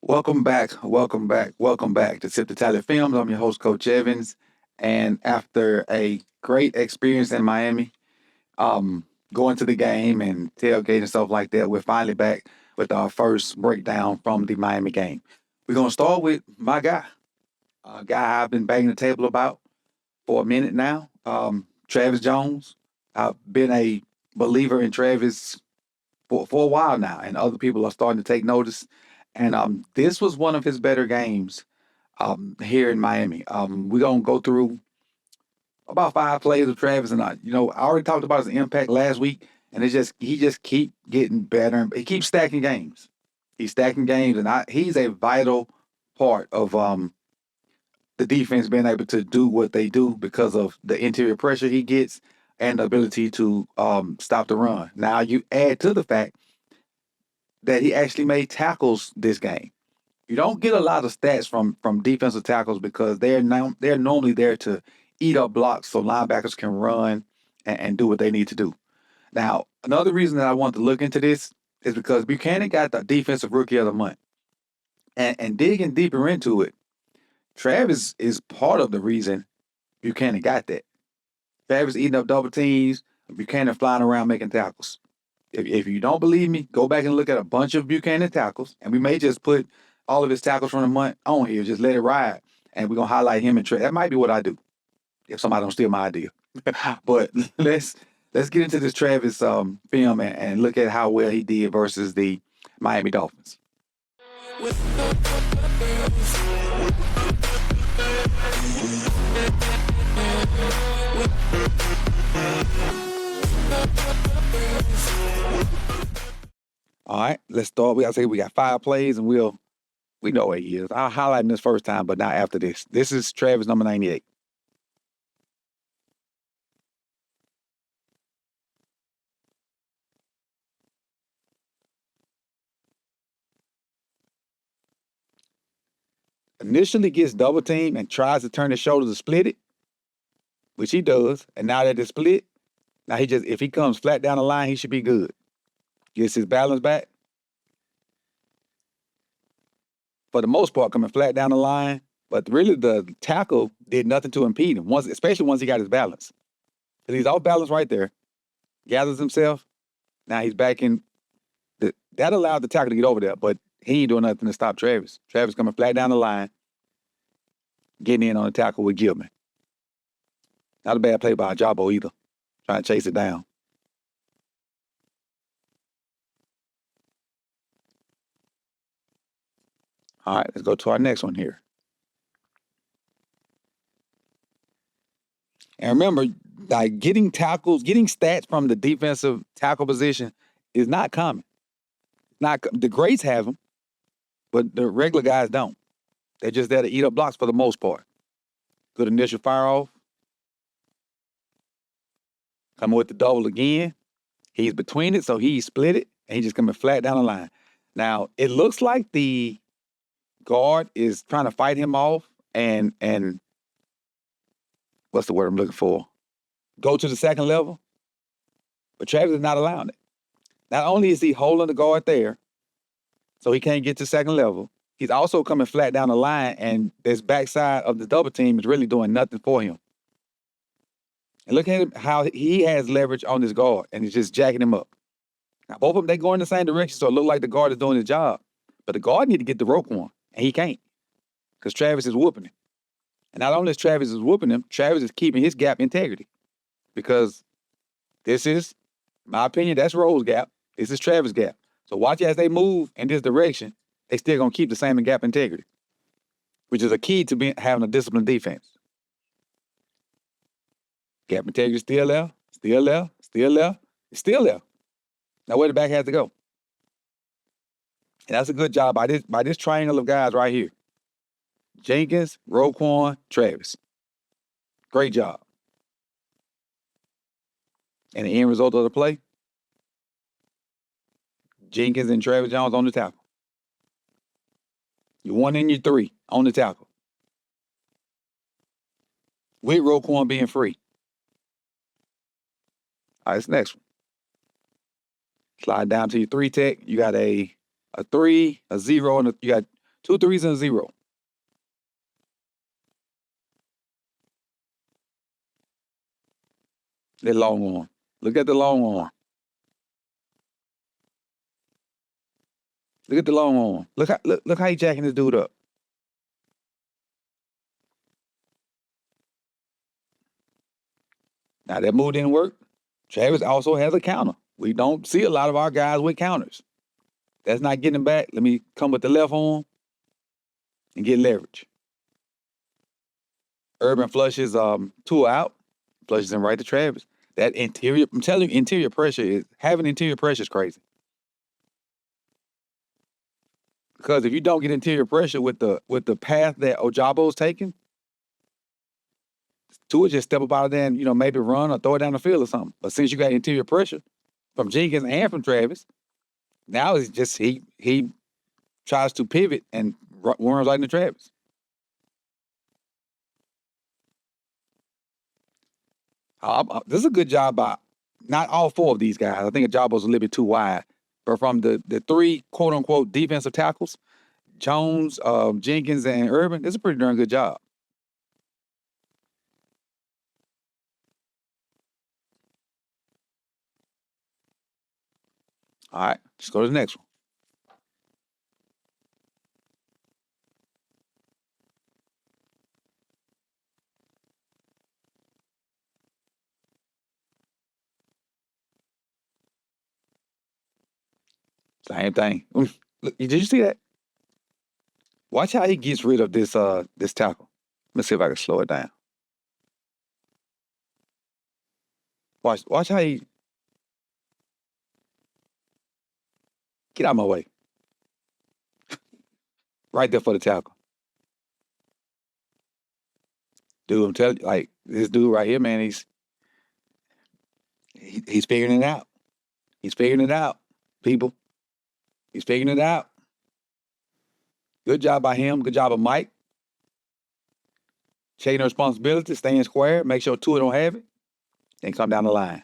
Welcome back to Sip the Tally Films. I'm your host, Coach Evans. And after a great experience in Miami, um, going to the game and tailgate and stuff like that, we're finally back with our first breakdown from the Miami game. We're gonna start with my guy, a guy I've been banging the table about for a minute now, Travis Jones. I've been a believer in Travis for a while now, and other people are starting to take notice. And this was one of his better games here in Miami. We're gonna go through about 5 plays of Travis, and I already talked about his impact last week, and he just keep getting better. He keeps stacking games. He's stacking games, and he's a vital part of the defense being able to do what they do because of the interior pressure he gets and the ability to stop the run. Now you add to the fact that he actually made tackles this game. You don't get a lot of stats from defensive tackles because they're normally there to eat up blocks so linebackers can run and do what they need to do. Now, another reason that I want to look into this is because Buchanan got the defensive rookie of the month. And digging deeper into it, Travis is part of the reason Buchanan got that. Travis eating up double teams, Buchanan flying around making tackles. If you don't believe me, go back and look at a bunch of Buchanan tackles, and we may just put all of his tackles from the month on here, just let it ride, and we're gonna highlight him and Trey. That might be what I do if somebody don't steal my idea. But let's get into this Travis film and look at how well he did versus the Miami Dolphins. All right, let's start. We got 5 plays, and we know where he is. I'll highlight him this first time, but not after this. This is Travis number 98. Initially gets double teamed and tries to turn his shoulder to split it, which he does. And now that it's split, now if he comes flat down the line, he should be good. Gets his balance back. For the most part, coming flat down the line, but really the tackle did nothing to impede him. Especially once he got his balance. Because he's off balance right there, gathers himself. Now he's back in. That allowed the tackle to get over there, but he ain't doing nothing to stop Travis. Travis coming flat down the line, getting in on the tackle with Gilman. Not a bad play by Jabo either, trying to chase it down. All right, let's go to our next one here. And remember, like getting stats from the defensive tackle position is not common. Not the greats have them, but the regular guys don't. They're just there to eat up blocks for the most part. Good initial fire off. Coming with the double again. He's between it, so he split it, and he's just coming flat down the line. Now, it looks like the guard is trying to fight him off and what's the word I'm looking for? Go to the second level. But Travis is not allowing it. Not only is he holding the guard there, so he can't get to second level, he's also coming flat down the line, and this backside of the double team is really doing nothing for him. And look at him, how he has leverage on this guard, and he's just jacking him up. Now, both of them, they go in the same direction, so it looks like the guard is doing his job. But the guard need to get the Roquan, and he can't because Travis is whooping him. And not only is Travis whooping him, Travis is keeping his gap integrity because this is, in my opinion, that's Rose's gap. This is Travis' gap. So watch as they move in this direction, they still going to keep the same gap integrity, which is a key to having a disciplined defense. Gap integrity still there, still there, still there, it's still there. Now where the back has to go. And that's a good job by this triangle of guys right here. Jenkins, Roquan, Travis. Great job. And the end result of the play, Jenkins and Travis Jones on the tackle. You're 1 and you're 3 on the tackle. With Roquan being free. All right, this next one. Slide down to your 3 tech. You got a 3, a 0, and you got 2 threes and a 0. That long arm. Look at the long arm. Look at the long arm. Look how he jacking this dude up. Now that move didn't work. Travis also has a counter. We don't see a lot of our guys with counters. That's not getting him back. Let me come with the left arm and get leverage. Urban flushes two out, flushes him right to Travis. That interior, I'm telling you, interior pressure is having interior pressure is crazy. Because if you don't get interior pressure with the path that Ojabo's taking, Tua just step up out of there and maybe run or throw it down the field or something. But since you got interior pressure from Jenkins and from Travis, now it's just he tries to pivot and runs right into Travis. This is a good job by not all 4 of these guys. I think Ojabo's a little bit too wide. But from the 3 quote unquote defensive tackles, Jones, Jenkins, and Urban, it's a pretty darn good job. All right, let's go to the next one. Same thing. Look, did you see that? Watch how he gets rid of this tackle. Let's see if I can slow it down. Watch how he get out of my way. Right there for the tackle. Dude, I'm telling you, like this dude right here, man, he's figuring it out. He's figuring it out, people. He's figuring it out. Good job by him. Good job of Mike. Taking the responsibility, staying square, make sure Tua don't have it, and come down the line.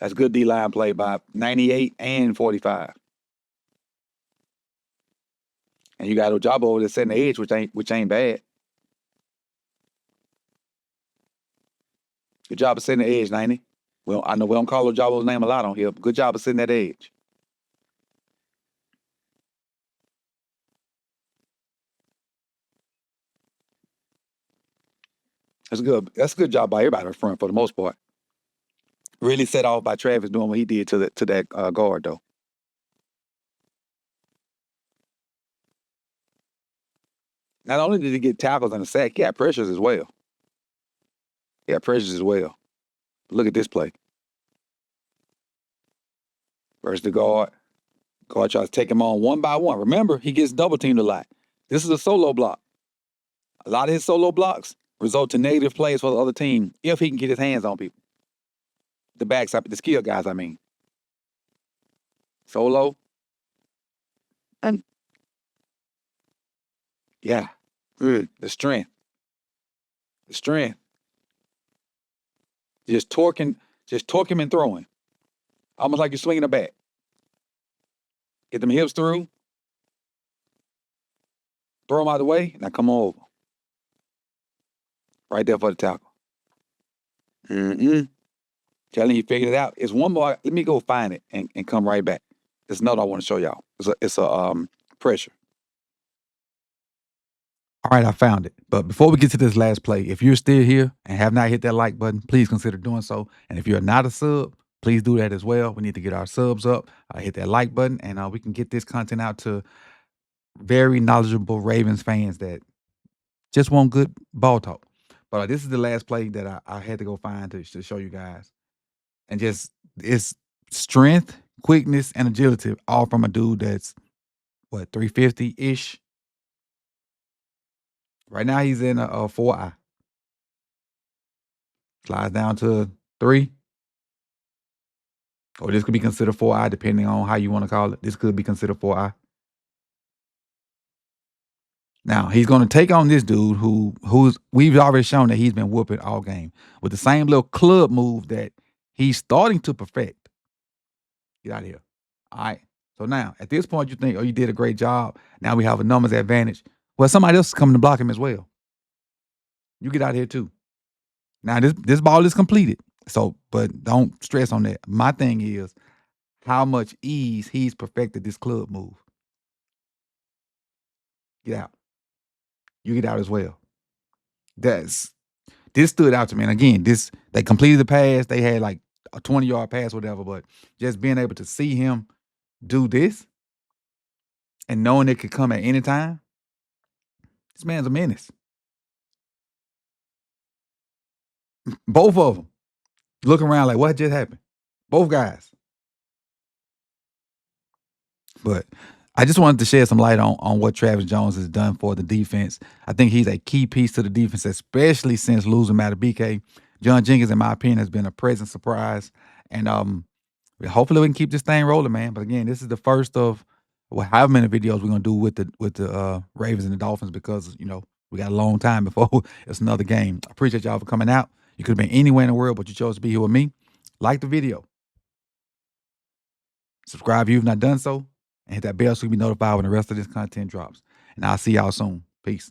That's good D-line play by 98 and 45. And you got Ojabo over there setting the edge, which ain't bad. Good job of setting the edge, 90. Well, I know we don't call Ojabo's name a lot on here, but good job of setting that edge. That's good. That's a good job by everybody up front for the most part. Really set off by Travis doing what he did to that guard though. Not only did he get tackles and a sack, he had pressures as well. But look at this play. Versus the guard. Guard tries to take him on one by one. Remember, he gets double teamed a lot. This is a solo block. A lot of his solo blocks result in negative plays for the other team if he can get his hands on people. The backside, the skill guys, I mean. Solo. And yeah, good. The strength. Just torque him and throwing. Almost like you're swinging a bat. Get them hips through. Throw them out of the way. Now come on over. Right there for the tackle. Telling you, figured it out. It's one more. Let me go find it and come right back. There's another I want to show y'all. It's a pressure. All right, I found it. But before we get to this last play, if you're still here and have not hit that like button, please consider doing so. And if you're not a sub, please do that as well. We need to get our subs up. Hit that like button, and we can get this content out to very knowledgeable Ravens fans that just want good ball talk. But this is the last play that I had to go find to show you guys. And just it's strength, quickness, and agility, all from a dude that's, 350-ish? Right now he's in a 4-eye. Slides down to 3. Or this could be considered 4-eye, depending on how you want to call it. This could be considered 4-eye. Now, he's going to take on this dude who's we've already shown that he's been whooping all game with the same little club move that he's starting to perfect. Get out of here. All right. So now, at this point, you think, oh, you did a great job. Now we have a numbers advantage. Well, somebody else is coming to block him as well. You get out here too. Now this ball is completed. So, but don't stress on that. My thing is how much ease he's perfected this club move. Get out. You get out as well. This stood out to me. And again, they completed the pass. They had like a 20-yard pass, whatever. But just being able to see him do this and knowing it could come at any time, this man's a menace. Both of them look around like, what just happened? Both guys. But I just wanted to shed some light on what Travis Jones has done for the defense. I think he's a key piece to the defense, especially since losing BK. John Jenkins, in my opinion, has been a pleasant surprise. And hopefully we can keep this thing rolling, man. But again, this is the first of however many videos we're gonna do with the Ravens and the Dolphins, because we got a long time before it's another game. I appreciate y'all for coming out. You could have been anywhere in the world, but you chose to be here with me. Like the video. Subscribe if you've not done so. And hit that bell so you can be notified when the rest of this content drops. And I'll see y'all soon. Peace.